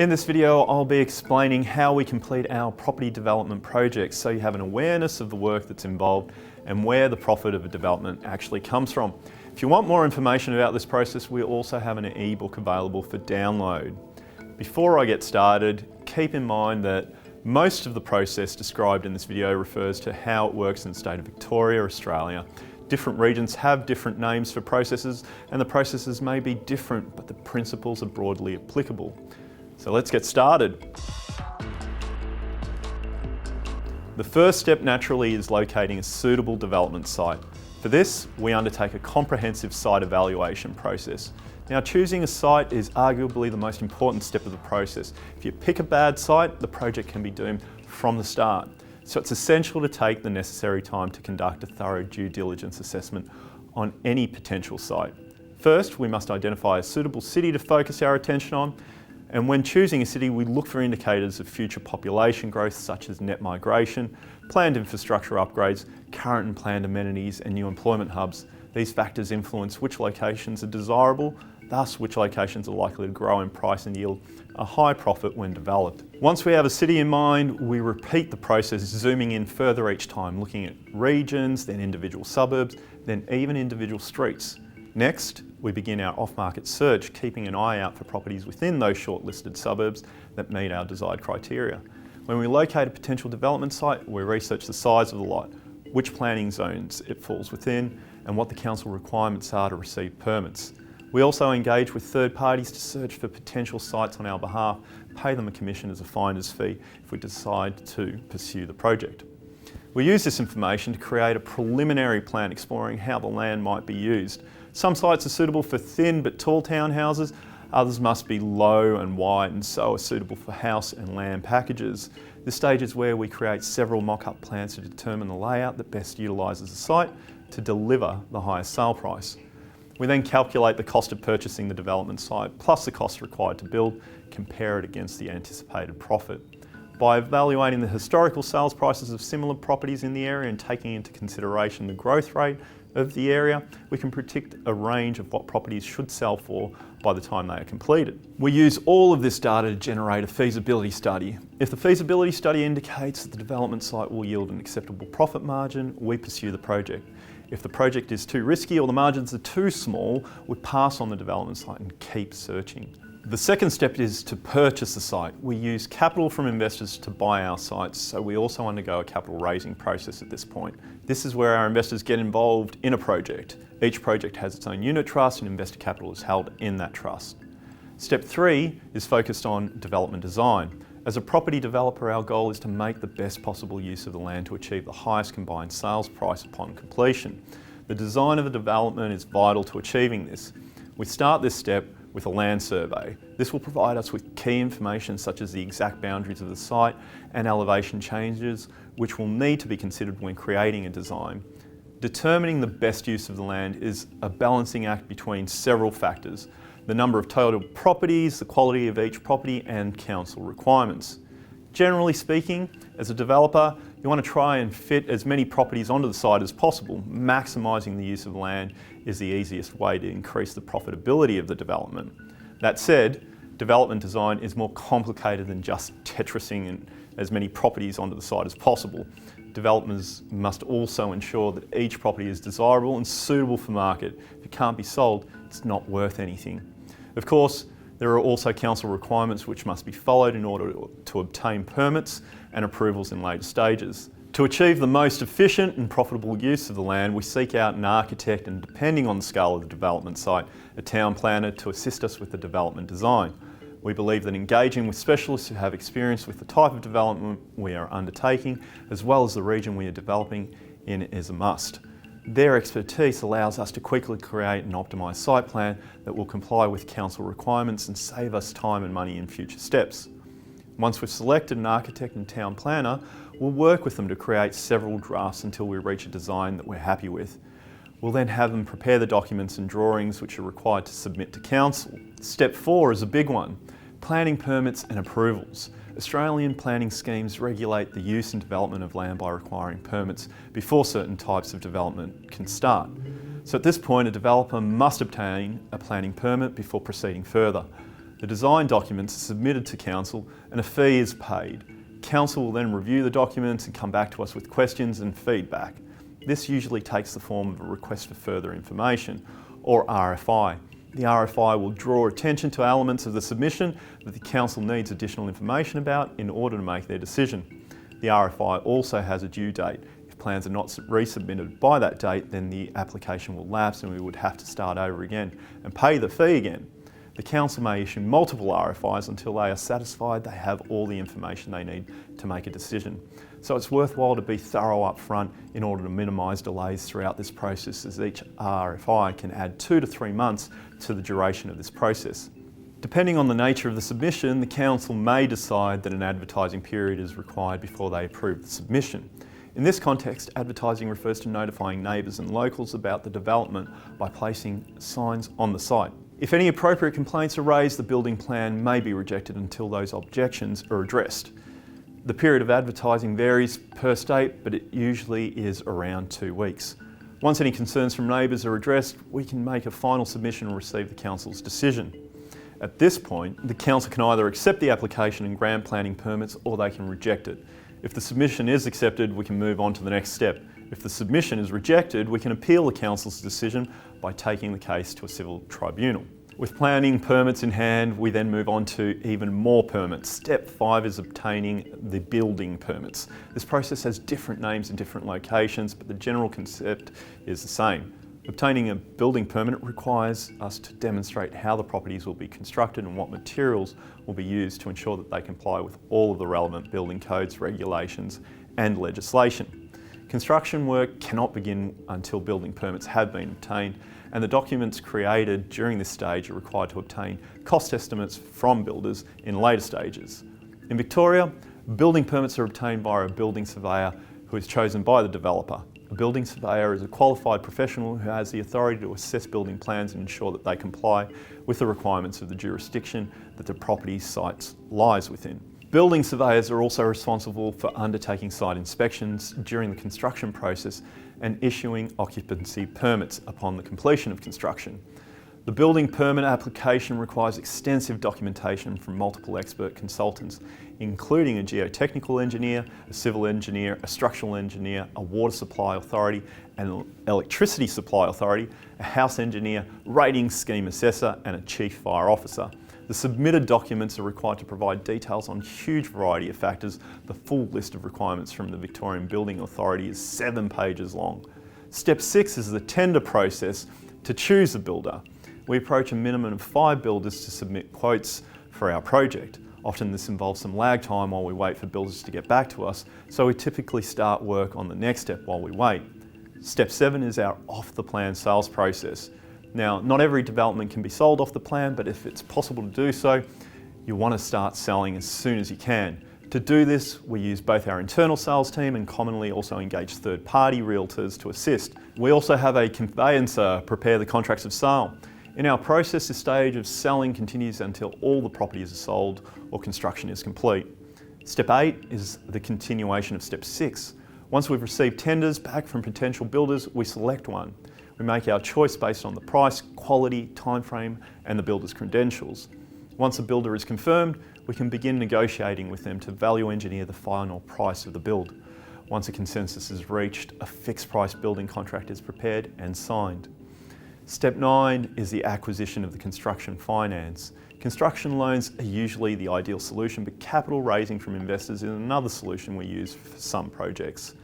In this video, I'll be explaining how we complete our property development projects so you have an awareness of the work that's involved and where the profit of a development actually comes from. If you want more information about this process, we also have an ebook available for download. Before I get started, keep in mind that most of the process described in this video refers to how it works in the state of Victoria, Australia. Different regions have different names for processes, and the processes may be different, but the principles are broadly applicable. So let's get started. The first step naturally is locating a suitable development site. For this, we undertake a comprehensive site evaluation process. Now, choosing a site is arguably the most important step of the process. If you pick a bad site, the project can be doomed from the start. So it's essential to take the necessary time to conduct a thorough due diligence assessment on any potential site. First, we must identify a suitable city to focus our attention on. And when choosing a city, we look for indicators of future population growth such as net migration, planned infrastructure upgrades, current and planned amenities and new employment hubs. These factors influence which locations are desirable, thus which locations are likely to grow in price and yield a high profit when developed. Once we have a city in mind, we repeat the process, zooming in further each time, looking at regions, then individual suburbs, then even individual streets. Next, we begin our off-market search, keeping an eye out for properties within those shortlisted suburbs that meet our desired criteria. When we locate a potential development site, we research the size of the lot, which planning zones it falls within, and what the council requirements are to receive permits. We also engage with third parties to search for potential sites on our behalf, pay them a commission as a finder's fee if we decide to pursue the project. We use this information to create a preliminary plan exploring how the land might be used. Some sites are suitable for thin but tall townhouses, others must be low and wide and so are suitable for house and land packages. This stage is where we create several mock-up plans to determine the layout that best utilises the site to deliver the highest sale price. We then calculate the cost of purchasing the development site plus the cost required to build, compare it against the anticipated profit. By evaluating the historical sales prices of similar properties in the area and taking into consideration the growth rate of the area, we can predict a range of what properties should sell for by the time they are completed. We use all of this data to generate a feasibility study. If the feasibility study indicates that the development site will yield an acceptable profit margin, we pursue the project. If the project is too risky or the margins are too small, we pass on the development site and keep searching. The second step is to purchase the site. We use capital from investors to buy our sites, so we also undergo a capital raising process at this point. This is where our investors get involved in a project. Each project has its own unit trust and investor capital is held in that trust. Step 3 is focused on development design. As a property developer, our goal is to make the best possible use of the land to achieve the highest combined sales price upon completion. The design of the development is vital to achieving this. We start this step with a land survey. This will provide us with key information such as the exact boundaries of the site and elevation changes, which will need to be considered when creating a design. Determining the best use of the land is a balancing act between several factors: the number of total properties, the quality of each property, and council requirements. Generally speaking, as a developer, you want to try and fit as many properties onto the site as possible. Maximising the use of land is the easiest way to increase the profitability of the development. That said, development design is more complicated than just tetrising as many properties onto the site as possible. Developers must also ensure that each property is desirable and suitable for market. If it can't be sold, it's not worth anything. Of course, there are also council requirements which must be followed in order to obtain permits and approvals in later stages. To achieve the most efficient and profitable use of the land, we seek out an architect and, depending on the scale of the development site, a town planner to assist us with the development design. We believe that engaging with specialists who have experience with the type of development we are undertaking, as well as the region we are developing in, is a must. Their expertise allows us to quickly create an optimised site plan that will comply with council requirements and save us time and money in future steps. Once we've selected an architect and town planner, we'll work with them to create several drafts until we reach a design that we're happy with. We'll then have them prepare the documents and drawings which are required to submit to council. Step 4 is a big one: planning permits and approvals. Australian planning schemes regulate the use and development of land by requiring permits before certain types of development can start. So at this point, a developer must obtain a planning permit before proceeding further. The design documents are submitted to Council and a fee is paid. Council will then review the documents and come back to us with questions and feedback. This usually takes the form of a request for further information, or RFI. The RFI will draw attention to elements of the submission that the Council needs additional information about in order to make their decision. The RFI also has a due date. If plans are not resubmitted by that date, then the application will lapse and we would have to start over again and pay the fee again. The Council may issue multiple RFIs until they are satisfied they have all the information they need to make a decision. So it's worthwhile to be thorough up front in order to minimise delays throughout this process, as each RFI can add 2 to 3 months to the duration of this process. Depending on the nature of the submission, the Council may decide that an advertising period is required before they approve the submission. In this context, advertising refers to notifying neighbours and locals about the development by placing signs on the site. If any appropriate complaints are raised, the building plan may be rejected until those objections are addressed. The period of advertising varies per state, but it usually is around 2 weeks. Once any concerns from neighbours are addressed, we can make a final submission and receive the Council's decision. At this point, the Council can either accept the application and grant planning permits, or they can reject it. If the submission is accepted, we can move on to the next step. If the submission is rejected, we can appeal the Council's decision by taking the case to a civil tribunal. With planning permits in hand, we then move on to even more permits. Step 5 is obtaining the building permits. This process has different names in different locations, but the general concept is the same. Obtaining a building permit requires us to demonstrate how the properties will be constructed and what materials will be used to ensure that they comply with all of the relevant building codes, regulations and legislation. Construction work cannot begin until building permits have been obtained, and the documents created during this stage are required to obtain cost estimates from builders in later stages. In Victoria, building permits are obtained by a building surveyor who is chosen by the developer. A building surveyor is a qualified professional who has the authority to assess building plans and ensure that they comply with the requirements of the jurisdiction that the property site lies within. Building surveyors are also responsible for undertaking site inspections during the construction process and issuing occupancy permits upon the completion of construction. The building permit application requires extensive documentation from multiple expert consultants, including a geotechnical engineer, a civil engineer, a structural engineer, a water supply authority, an electricity supply authority, a house engineer, rating scheme assessor, and a chief fire officer. The submitted documents are required to provide details on a huge variety of factors. The full list of requirements from the Victorian Building Authority is 7 pages long. Step 6 is the tender process to choose a builder. We approach a minimum of 5 builders to submit quotes for our project. Often this involves some lag time while we wait for builders to get back to us, so we typically start work on the next step while we wait. Step 7 is our off-the-plan sales process. Now, not every development can be sold off the plan, but if it's possible to do so, you want to start selling as soon as you can. To do this, we use both our internal sales team and commonly also engage third-party realtors to assist. We also have a conveyancer prepare the contracts of sale. In our process, this stage of selling continues until all the properties are sold or construction is complete. Step 8 is the continuation of Step 6. Once we've received tenders back from potential builders, we select one. We make our choice based on the price, quality, timeframe, and the builder's credentials. Once a builder is confirmed, we can begin negotiating with them to value engineer the final price of the build. Once a consensus is reached, a fixed price building contract is prepared and signed. Step 9 is the acquisition of the construction finance. Construction loans are usually the ideal solution, but capital raising from investors is another solution we use for some projects.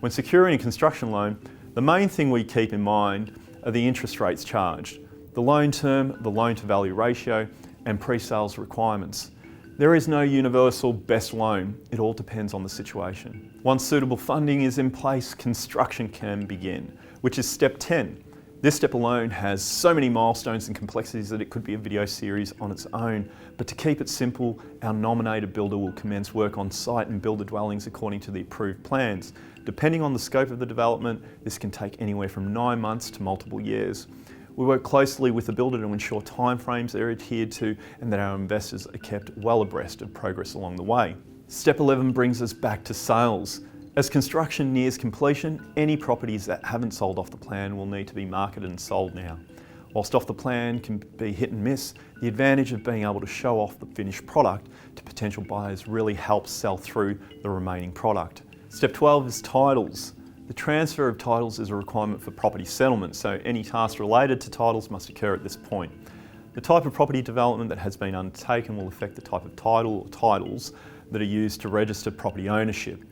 When securing a construction loan, the main thing we keep in mind are the interest rates charged, the loan term, the loan to value ratio, and pre-sales requirements. There is no universal best loan, it all depends on the situation. Once suitable funding is in place, construction can begin, which is Step 10. This step alone has so many milestones and complexities that it could be a video series on its own, but to keep it simple, our nominated builder will commence work on site and build the dwellings according to the approved plans. Depending on the scope of the development, this can take anywhere from 9 months to multiple years. We work closely with the builder to ensure timeframes are adhered to and that our investors are kept well abreast of progress along the way. Step 11 brings us back to sales. As construction nears completion, any properties that haven't sold off the plan will need to be marketed and sold now. Whilst off the plan can be hit and miss, The advantage of being able to show off the finished product to potential buyers really helps sell through the remaining product. Step 12 is titles. The transfer of titles is a requirement for property settlement, so any tasks related to titles must occur at this point. The type of property development that has been undertaken will affect the type of title or titles that are used to register property ownership.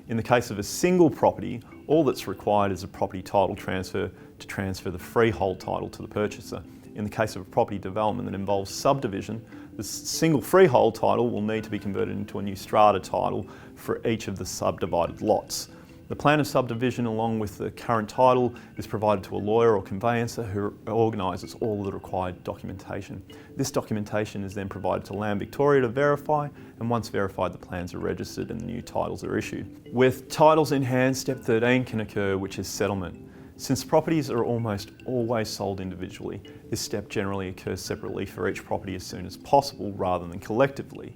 In the case of a single property, all that's required is a property title transfer to transfer the freehold title to the purchaser. In the case of a property development that involves subdivision, the single freehold title will need to be converted into a new strata title for each of the subdivided lots. The plan of subdivision, along with the current title, is provided to a lawyer or conveyancer who organises all of the required documentation. This documentation is then provided to Land Victoria to verify, and once verified, the plans are registered and the new titles are issued. With titles in hand, step 13 can occur, which is settlement. Since properties are almost always sold individually, this step generally occurs separately for each property as soon as possible rather than collectively.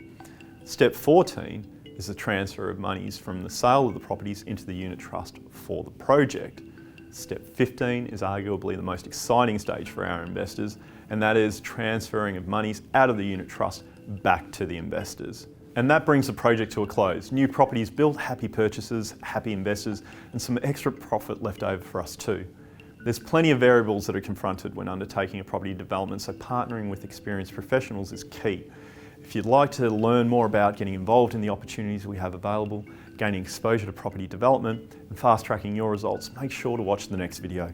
Step 14 is the transfer of monies from the sale of the properties into the unit trust for the project. Step 15 is arguably the most exciting stage for our investors, and that is transferring of monies out of the unit trust back to the investors. And that brings the project to a close. New properties built, happy purchasers, happy investors, and some extra profit left over for us too. There's plenty of variables that are confronted when undertaking a property development, so partnering with experienced professionals is key. If you'd like to learn more about getting involved in the opportunities we have available, gaining exposure to property development, and fast-tracking your results, make sure to watch the next video.